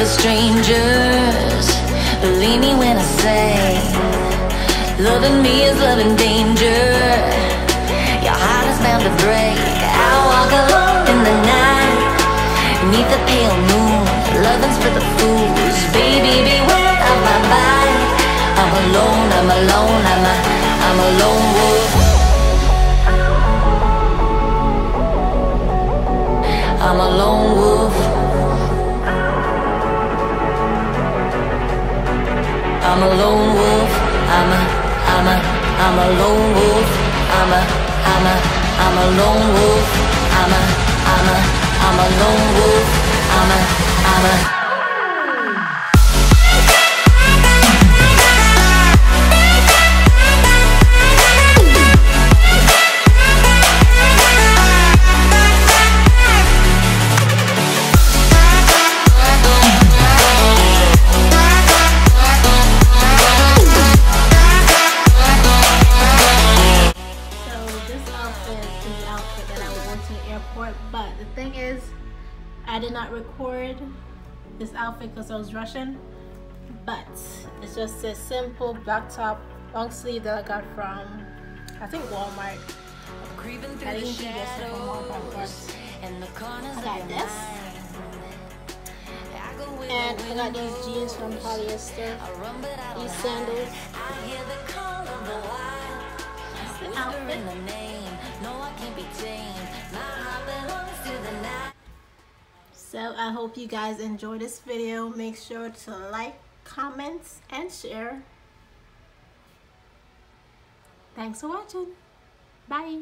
of strangers. Believe me when I say, loving me is loving danger. Your heart is bound to break. I walk alone in the night, beneath the pale moon. Loving's for the fools. Baby, beware of my bite. I'm alone, I'm alone, I'm a lone wolf. I'm a lone wolf. I'm a lone wolf. I'm a lone wolf. I'm a lone wolf. I'm a lone wolf. I'm a record this outfit because I was rushing, but it's just a simple black top long sleeve that I got from, I think, Walmart. I didn't see this from Walmart first. I got this, and I got these jeans from polyester, these sandals. That's the outfit. So I hope you guys enjoy this video. Make sure to like, comment, and share. Thanks for watching. Bye.